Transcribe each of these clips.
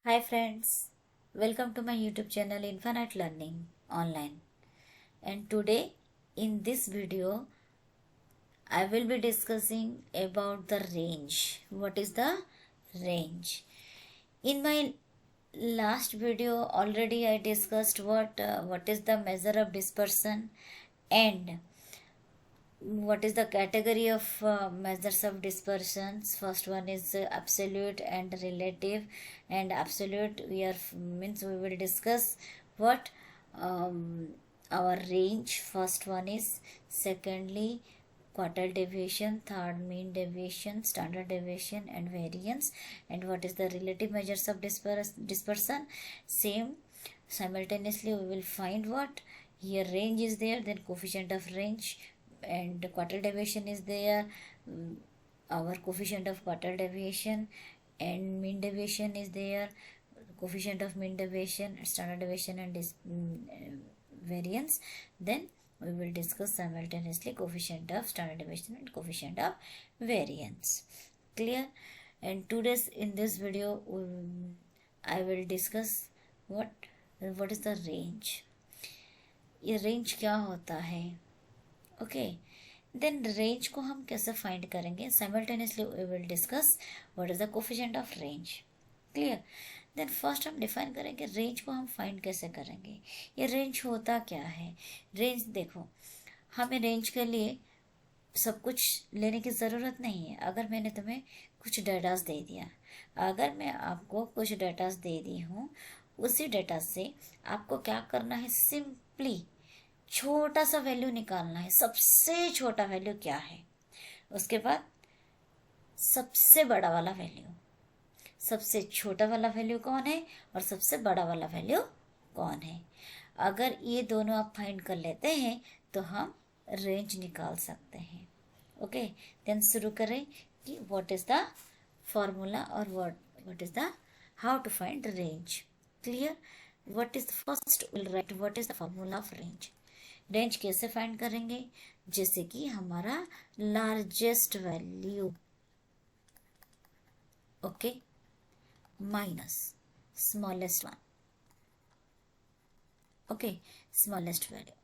Hi friends, welcome to my YouTube channel Infinite Learning Online. And today in this video I will be discussing about the range. What is the range? In my last video already I discussed what is the measure of dispersion and what is the category of measures of dispersions. First one is absolute and relative. And absolute we are means we will discuss what um, our range. First one is, secondly quartile deviation, third mean deviation, standard deviation and variance. And what is the relative measures of dispersion? Same simultaneously we will find what here range is there, then coefficient of range, and quartile deviation is there, our coefficient of quartile deviation, and mean deviation is there, coefficient of mean deviation, standard deviation and variance. Then we will discuss simultaneously coefficient of standard deviation and coefficient of variance. Clear? And today's in this video I will discuss what is the range. ये range क्या होता है? Okay, then range को हम कैसे find करेंगे? Simultaneously we will discuss what is the coefficient of range. Clear? Then first हम define करेंगे रेंज को हम फाइंड कैसे करेंगे. ये रेंज होता क्या है? रेंज देखो, हमें रेंज के लिए सब कुछ लेने की ज़रूरत नहीं है. अगर मैंने तुम्हें कुछ डेटास दे दिया, अगर मैं आपको कुछ डेटास दे दी हूँ, उसी डेटा से आपको क्या करना है? सिंपली छोटा सा वैल्यू निकालना है. सबसे छोटा वैल्यू क्या है, उसके बाद सबसे बड़ा वाला वैल्यू. सबसे छोटा वाला वैल्यू कौन है और सबसे बड़ा वाला वैल्यू कौन है? अगर ये दोनों आप फाइंड कर लेते हैं तो हम रेंज निकाल सकते हैं. ओके, देन शुरू करें कि व्हाट इज द फॉर्मूला और what is the how to find range. Clear? What is first will write what is the formula of range. Range कैसे फाइंड करेंगे? जैसे कि हमारा largest value, okay, minus smallest one. Okay, smallest value,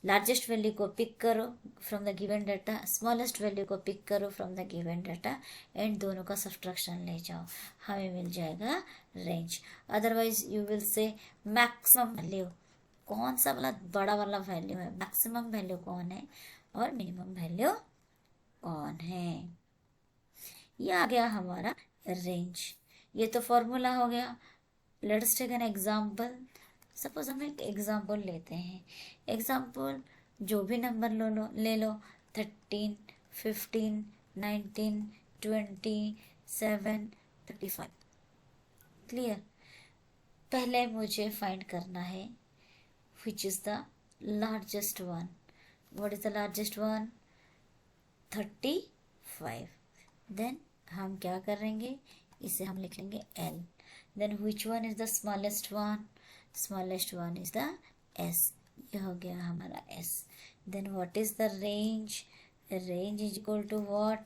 largest value को pick करो from the given data, smallest value को pick करो from the given data, and दोनों का सब्ट्रैक्शन ले जाओ, हमें मिल जाएगा range. Otherwise you will say maximum value. कौन सा वाला बड़ा वाला वैल्यू है? मैक्सिमम वैल्यू कौन है और मिनिमम वैल्यू कौन है? ये आ गया हमारा रेंज. ये तो फॉर्मूला हो गया. Let's take an example. Suppose हम एक एग्जांपल लेते हैं. एग्जांपल जो भी नंबर ले लो 13, 15, 19, 20, 7, 35. क्लियर? पहले मुझे फाइंड करना है which is the largest one. What is the largest one? 35. then हम क्या करेंगे? इसे हम लिख लेंगे L. then which one is the smallest one? smallest one is the S. ये हो गया हमारा S. then what is the range? range is equal to what?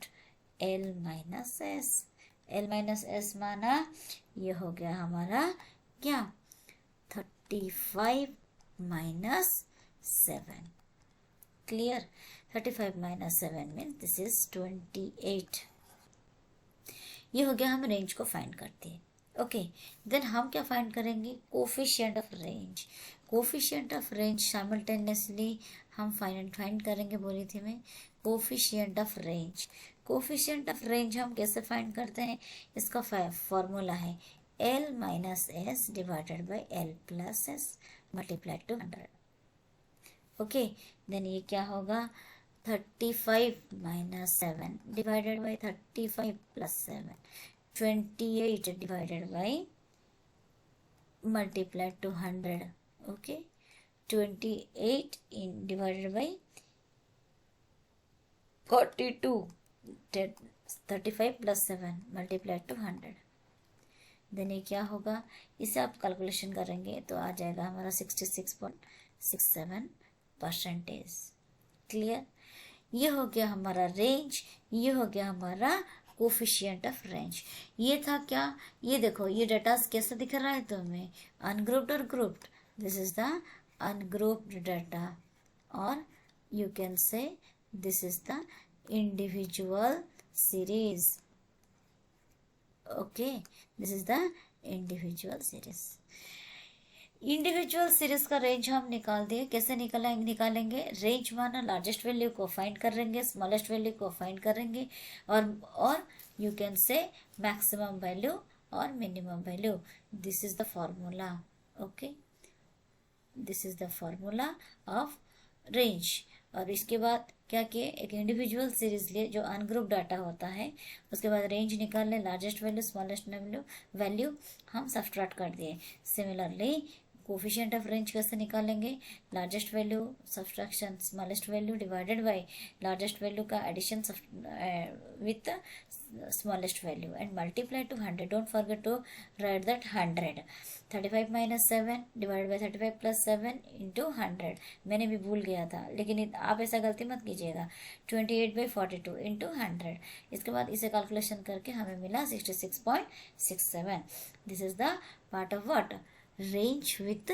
L minus S. L minus S माना ये हो गया हमारा क्या? 35 minus 7. Clear? 35 minus 7 means this is 28. ये हो गया, हम रेंज को फाइंड करते हैं. ओके, देन हम क्या फाइंड करेंगे? Coefficient of range. Coefficient of range simultaneously हम फाइंड करेंगे. बोली थी मैं coefficient of range. Coefficient of range हम कैसे फाइंड करते हैं? इसका फॉर्मूला है L minus S divided by L plus S multiplied to 100. Okay, then ये क्या होगा? 35 minus 7 divided by 35 plus 7, 28 divided by multiplied to 100. Okay, 28 in divided by 42, 35 plus 7 multiplied to 100. Then ये क्या होगा? इसे आप कैलकुलेशन करेंगे तो आ जाएगा हमारा 66.67%. क्लियर? ये हो गया हमारा रेंज. ये हो गया हमारा कोफिशिएंट ऑफ रेंज। ये था क्या, ये देखो ये डाटा कैसा दिख रहा है तुम्हें, अनग्रुप्ड और grouped. This is the ungrouped data, और you can say this is the individual series. Okay, this is the individual series. Individual series का रेंज हम निकाल दिए। कैसे निकालेंगे? रेंज माना लार्जेस्ट वैल्यू को फाइंड करेंगे, स्मॉलेस्ट वैल्यू को फाइंड करेंगे, और you can say maximum value और minimum value. This is the formula. Okay, this is the formula of range. और इसके बाद क्या किए, एक इंडिविजुअल सीरीज लिए जो अनग्रुप डाटा होता है, उसके बाद रेंज निकाल लें, लार्जेस्ट वैल्यू स्मॉलेस्ट वैल्यू हम सब्ट्रैक्ट कर दिए। सिमिलरली कोफिशिएंट ऑफ रेंज कैसे निकालेंगे, largest value subtraction smallest value divided by largest value का addition with smallest value and multiply to 100. Don't forget to write that 100. 35 minus 7 divided by 35 plus 7 into 100. मैंने भी भूल गया था, लेकिन आप ऐसा गलती मत कीजिएगा। 28 by 42 into 100। इसके बाद इसे कैलकुलेशन करके हमें मिला 66.67। This is the part of what, range with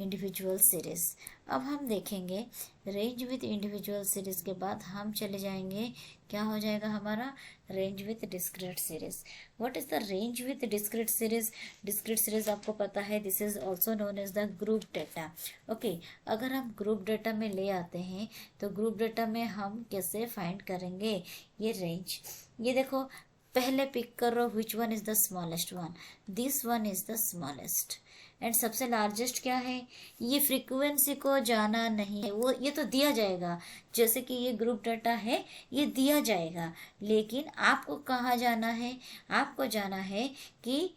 individual series. अब हम देखेंगे रेंज विथ इंडिविजुअल सीरीज के बाद हम चले जाएंगे, क्या हो जाएगा हमारा, range with discrete series. What is the range with discrete series? Discrete series आपको पता है, this is also known as the group data. Okay, अगर हम ग्रुप डेटा में ले आते हैं तो ग्रुप डेटा में हम कैसे फाइंड करेंगे ये रेंज। ये देखो, पहले पिक करो which one is the smallest one, this one is the smallest, and सबसे लार्जेस्ट क्या है, ये फ्रीक्वेंसी को जाना नहीं है, वो ये तो दिया जाएगा, जैसे कि ये ग्रुप डाटा है ये दिया जाएगा, लेकिन आपको कहाँ जाना है, आपको जाना है कि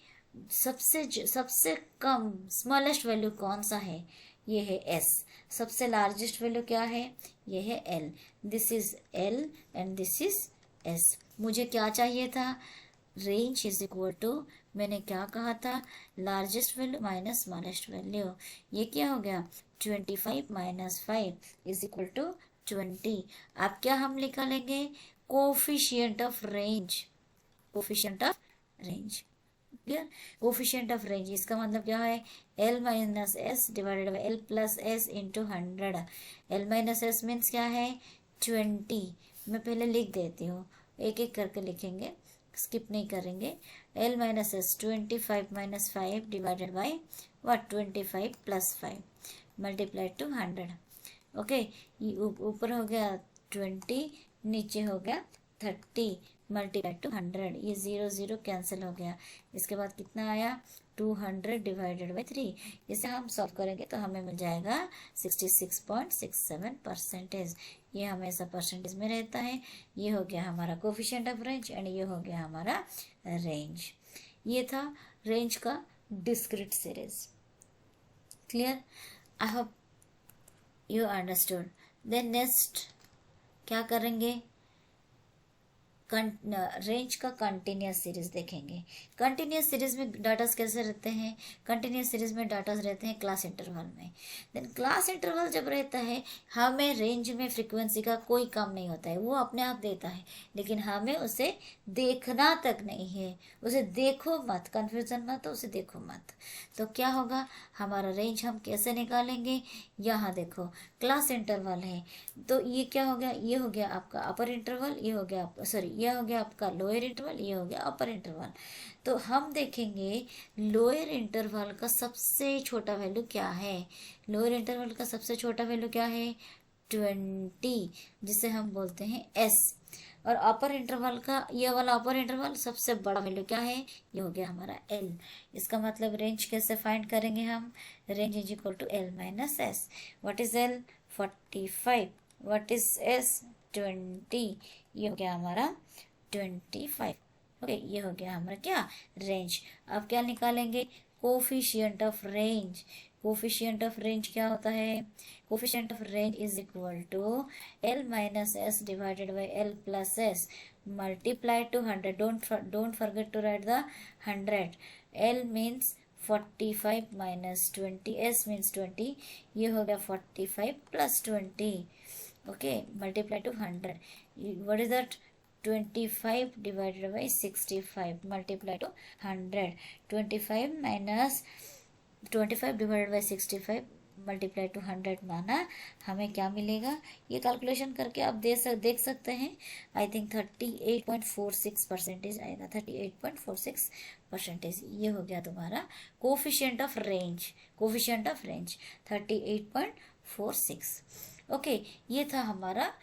सबसे कम स्मॉलेस्ट वैल्यू कौन सा है, ये है एस। सबसे लार्जेस्ट वैल्यू क्या है, ये है L. This is L and this is S. मुझे क्या चाहिए था, रेंज इज इक्वल टू, मैंने क्या कहा था, largest value minus smallest value. ये क्या हो गया, 25 माइनस 5 इज इक्वल टू 20। अब क्या हम निकालेंगे, coefficient of range, coefficient of range. Clear, coefficient of range इसका मतलब क्या है, L minus S divided by L plus S into 100। L minus S means क्या है, 20। मैं पहले लिख देती हूँ, एक एक करके लिखेंगे, स्किप नहीं करेंगे। L minus S 25 minus 5 divided by what, 25 plus 5 multiplied to 100। Okay, ये ऊपर हो गया 20, नीचे हो गया 30 मल्टीप्लाइड टू 100। ये 0 0 कैंसिल हो गया। इसके बाद कितना आया, 200 डिवाइडेड बाई 3। इसे हम सॉल्व करेंगे तो हमें मिल जाएगा 66.67%। ये हमेशा परसेंटेज में रहता है। ये हो गया हमारा कोफिशिएंट ऑफ रेंज एंड ये हो गया हमारा रेंज। ये था रेंज का discrete series. Clear, I hope you understood. Then next क्या करेंगे, रेंज का कंटिन्यूस सीरीज देखेंगे। कंटिन्यूस सीरीज में डाटास कैसे रहते हैं, कंटिन्यूस सीरीज में डाटास रहते हैं क्लास इंटरवल में। देन क्लास इंटरवल जब रहता है, हमें रेंज में फ्रीक्वेंसी का कोई काम नहीं होता है, वो अपने आप देता है, लेकिन हमें उसे देखना तक नहीं है। उसे देखो मत, कंफ्यूजन मत, उसे देखो मत। तो क्या होगा, हमारा रेंज हम कैसे निकालेंगे, यहाँ देखो क्लास इंटरवल है, तो ये क्या हो गया, ये हो गया आपका अपर इंटरवल, ये हो गया ये हो गया आपका लोअर इंटरवल, ये हो गया अपर इंटरवल। तो हम देखेंगे लोअर इंटरवल का सबसे छोटा वैल्यू क्या है। लोअर इंटरवल का सबसे छोटा वैल्यू क्या है, 20, जिसे हम बोलते हैं एस। और अपर इंटरवल का ये वाला अपर इंटरवल सबसे बड़ा वैल्यू क्या है, ये हो गया हमारा एल। इसका मतलब रेंज कैसे फाइंड करेंगे हम, range is equal to L minus S. What is L, 45। What is S, 20। ये हो गया हमारा 25। ओके, ये हो गया हमारा क्या, रेंज। अब क्या निकालेंगे, coefficient of range. Coefficient of range क्या होता है, coefficient of range is equal to L minus S divided by L plus S multiply to 100। Don't forget to write the 100। L means 45 minus 20, S means 20। ये हो गया 45 plus 20। Okay, multiply to 100। What is that, 25 divided by 65 multiply to 100. 25 minus 25 divided by 65 multiply to 100 माना, हमें क्या मिलेगा ये calculation करके आप देख सकते हैं। आई थिंक 38.46% आएगा, 38.46%। ये हो गया तुम्हारा coefficient of range, coefficient of range 38.46। Okay, ये था हमारा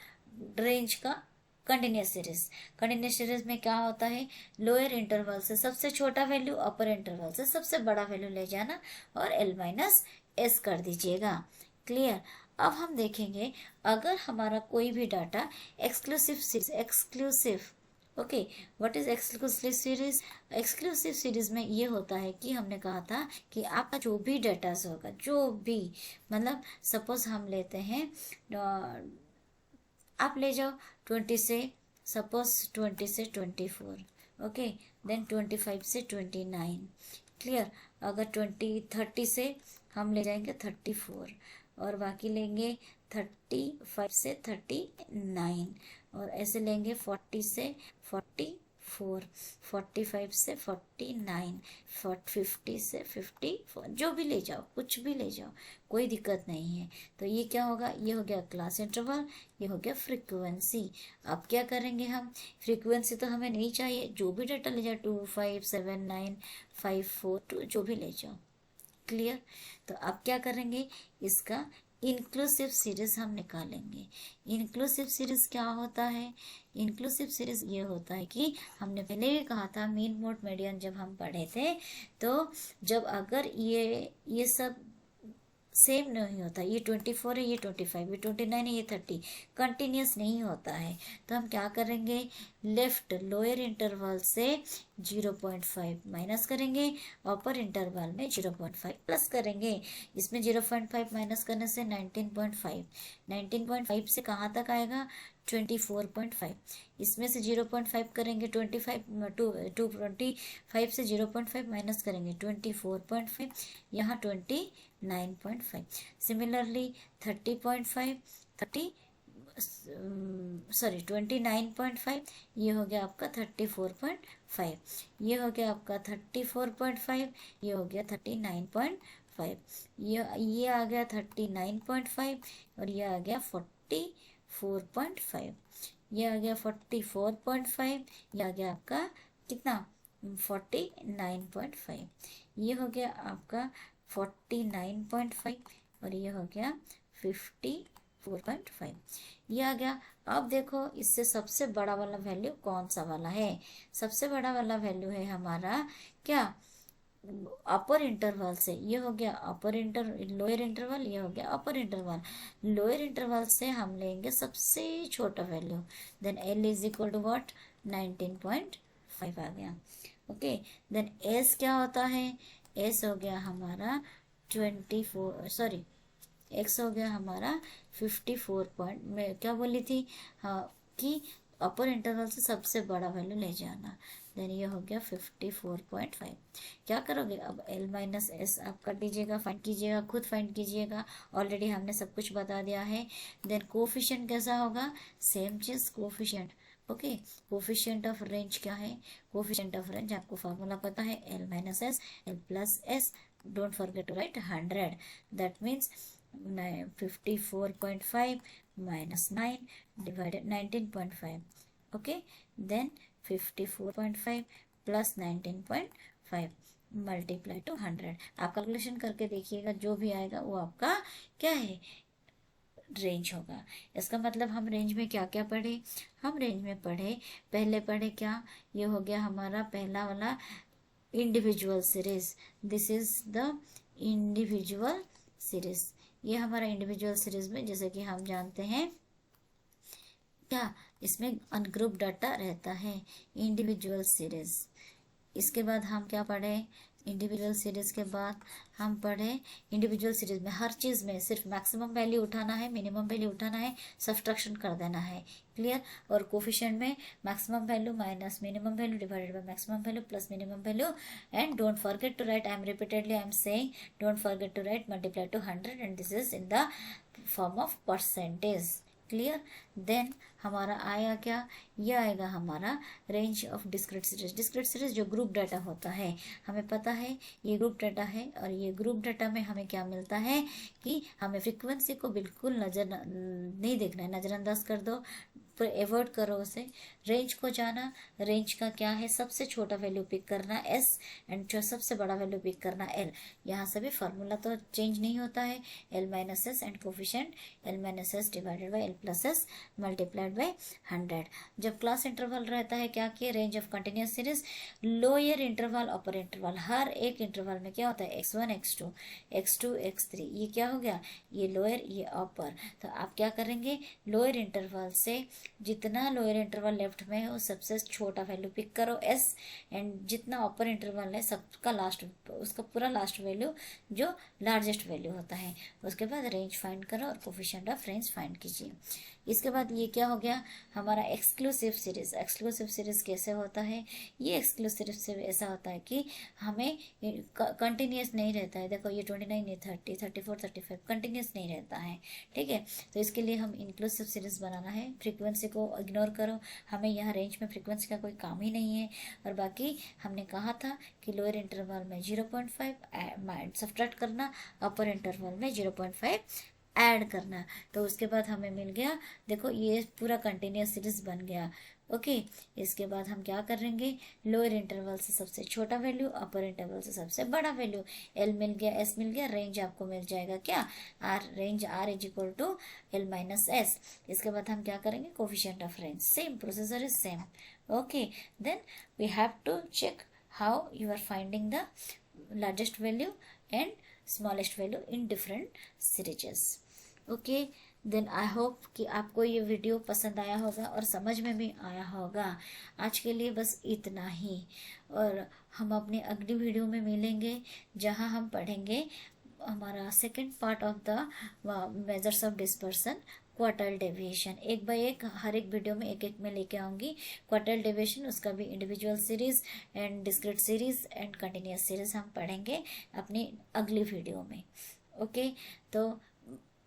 रेंज का कंटिन्यूस सीरीज। कंटिन्यूस सीरीज में क्या होता है, लोअर इंटरवल से सबसे छोटा वैल्यू, अपर इंटरवल से सबसे बड़ा वैल्यू ले जाना और L माइनस एस कर दीजिएगा। क्लियर। अब हम देखेंगे अगर हमारा कोई भी data exclusive series, exclusive, okay, what is exclusive series? Exclusive series में ये होता है कि हमने कहा था कि आपका जो भी डाटा होगा, जो भी, मतलब सपोज हम लेते हैं, आप ले जाओ 20 से, सपोज 20 से 24, ओके, देन 25 से 29। क्लियर। अगर 30 से हम ले जाएंगे 34 और बाकी लेंगे 35 से 39 और ऐसे लेंगे 40 से 44, 45 से 49, 50 से 54, जो भी ले जाओ, कुछ भी ले जाओ, कोई दिक्कत नहीं है। तो ये क्या होगा, ये हो गया क्लास इंटरवल, ये हो गया फ्रीक्वेंसी। अब क्या करेंगे हम, फ्रीक्वेंसी तो हमें नहीं चाहिए, जो भी डाटा ले जाओ 2, 5, 7, 9, 5, 4, 2, जो भी ले जाओ। क्लियर। तो अब क्या करेंगे, इसका इंक्लूसिव सीरीज हम निकालेंगे। इंक्लूसिव सीरीज क्या होता है, इंक्लूसिव सीरीज ये होता है कि हमने पहले भी कहा था मीन मोड मीडियन जब हम पढ़े थे, तो जब अगर ये सब सेम नहीं होता, ये 24 है, ये 25, ये 29 है, ये 30, कंटिन्यूस नहीं होता है, तो हम क्या करेंगे, लेफ्ट लोअर इंटरवल से 0.5 माइनस करेंगे, अपर इंटरवल में 0.5 प्लस करेंगे। इसमें 0.5 माइनस करने से 19.5, 19.5 से कहाँ तक आएगा, 24.5। इसमें से 0.5 करेंगे 25 से 0.5 माइनस करेंगे 24.5, यहाँ 29.5। सिमिलरली 29.5, ये हो गया आपका 34.5, ये हो गया आपका 34.5, ये हो गया 39.5, ये आ गया 39.5 और ये आ गया 44.5, ये आ गया 44.5, ये आ गया आपका कितना, 49.5, ये हो गया आपका 49.5 और ये हो गया 54.5, ये आ गया। अब देखो इससे सबसे बड़ा वाला वैल्यू कौन सा वाला है, सबसे बड़ा वाला वैल्यू है हमारा क्या, अपर इंटरवल से, ये हो गया लोअर इंटरवल, ये हो गया अपर इंटरवल। लोअर इंटरवल से हम लेंगे सबसे छोटा value, then L is equal to what, 19.5 आ गया। ओके, देन S क्या होता है, S हो गया हमारा 24, सॉरी X हो गया हमारा 54 मैं क्या बोली थी, हाँ, कि अपर इंटरवल से सबसे बड़ा वैल्यू ले जाना, देन ये हो गया 54.5। क्या करोगे, अब L माइनस एस आप कर दीजिएगा, फाइंड कीजिएगा, खुद फाइंड कीजिएगा, ऑलरेडी हमने सब कुछ बता दिया है। देन कोफिशिएंट कैसा होगा, सेम चीज coefficient, okay. Coefficient of range क्या है, कोफिशिएंट ऑफ रेंज आपको फार्मूला पता है, L minus S, L plus S, don't forget to write 100, that means 54.5 minus 9 divided 19.5, okay, then 54.5 plus 19.5 multiply to 100। आप calculation करके देखिएगा, जो भी आएगा वो आपका क्या है, रेंज होगा। इसका मतलब हम रेंज में क्या क्या पढ़े, हम रेंज में पहले पढ़े क्या, ये हो गया हमारा पहला वाला individual series, this is the individual series. ये हमारा इंडिविजुअल सीरीज में जैसे कि हम जानते हैं क्या, इसमें अनग्रुप डाटा रहता है, इंडिविजुअल सीरीज। इसके बाद हम क्या पढ़े, इंडिविजुअल सीरीज के बाद हम पढ़े इंडिविजुअल सीरीज में हर चीज़ में सिर्फ मैक्सिमम वैल्यू उठाना है, मिनिमम वैल्यू उठाना है, सब्ट्रैक्शन कर देना है, क्लियर। और कोफिशिएंट में maximum value minus minimum value divided by maximum value plus minimum value, and don't forget to write, I am saying don't forget to write multiply to 100 and this is in the form of percentage, clear. Then हमारा आया क्या, ये आएगा हमारा range of discrete series. Discrete series जो group data होता है, हमें पता है ये ग्रुप डाटा है, और ये ग्रुप डाटा में हमें क्या मिलता है कि हमें फ्रीक्वेंसी को बिल्कुल नहीं देखना है, नज़रअंदाज कर दो, एवॉइड करो उसे। रेंज को जाना, रेंज का क्या है, सबसे छोटा वैल्यू पिक करना एस, एंड जो सबसे बड़ा वैल्यू पिक करना एल। यहाँ से भी फार्मूला तो चेंज नहीं होता है, L minus S and coefficient L minus S divided by L plus S multiplied by 100। जब क्लास इंटरवल रहता है क्या किए, range of continuous series, lower interval upper interval, हर एक इंटरवल में क्या होता है x1 x2 x2 x3, ये क्या हो गया, ये लोअर ये अपर। तो आप क्या करेंगे, लोअर इंटरवल से जितना लोअर इंटरवल लेफ्ट में है वो सबसे छोटा वैल्यू पिक करो एस, एंड जितना अपर इंटरवल है सबका लास्ट, उसका पूरा लास्ट वैल्यू जो लार्जेस्ट वैल्यू होता है। उसके बाद रेंज फाइंड करो और कोफिशिएंट ऑफ रेंज फाइंड कीजिए। इसके बाद ये क्या हो गया हमारा एक्सक्लूसिव सीरीज। एक्सक्लूसिव सीरीज कैसे होता है, ये एक्सक्लूसिव सीरीज ऐसा होता है कि हमें कंटिन्यूस नहीं रहता है। देखो ये 29 ये 30 34 35 कंटिन्यूस नहीं रहता है, ठीक है। तो इसके लिए हम इंक्लूसिव सीरीज बनाना है। फ्रीक्वेंसी को इग्नोर करो, हमें यहाँ रेंज में फ्रीक्वेंसी का कोई काम ही नहीं है। और बाकी हमने कहा था कि लोअर इंटरवल में 0.5 सब्ट्रैक्ट करना, अपर इंटरवल में 0.5 ऐड करना। तो उसके बाद हमें मिल गया, देखो ये पूरा कंटिन्यूस सीरीज बन गया। ओके, इसके बाद हम क्या करेंगे, लोअर इंटरवल से सबसे छोटा वैल्यू, अपर इंटरवल से सबसे बड़ा वैल्यू, एल मिल गया एस मिल गया, रेंज आपको मिल जाएगा क्या, R, range R is equal to L minus S. इसके बाद हम क्या करेंगे, coefficient of range, same procedure is same. Okay, then we have to check how you are finding the largest value and smallest value in different serieses. Okay, then I hope कि आपको ये video पसंद आया होगा और समझ में भी आया होगा। आज के लिए बस इतना ही, और हम अपने अगली वीडियो में मिलेंगे जहां हम पढ़ेंगे हमारा second part of the measures of dispersion, quartile deviation. एक बाय एक हर एक वीडियो में एक एक में लेके आऊँगी क्वार्टाइल डेविएशन, उसका भी individual series and discrete series and continuous series हम पढ़ेंगे अपनी अगली वीडियो में। ओके, तो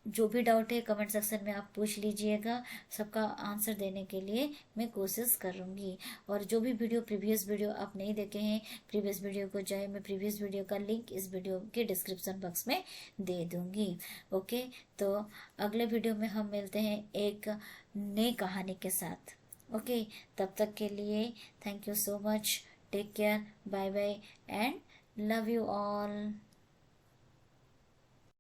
जो भी डाउट है कमेंट सेक्शन में आप पूछ लीजिएगा, सबका आंसर देने के लिए मैं कोशिश करूँगी। और जो भी प्रीवियस वीडियो आप नहीं देखे हैं, प्रीवियस वीडियो को जाए, मैं प्रीवियस वीडियो का लिंक इस वीडियो के डिस्क्रिप्शन बॉक्स में दे दूँगी। ओके, तो अगले वीडियो में हम मिलते हैं एक नई कहानी के साथ। ओके, तब तक के लिए thank you so much, take care, bye bye and love you all.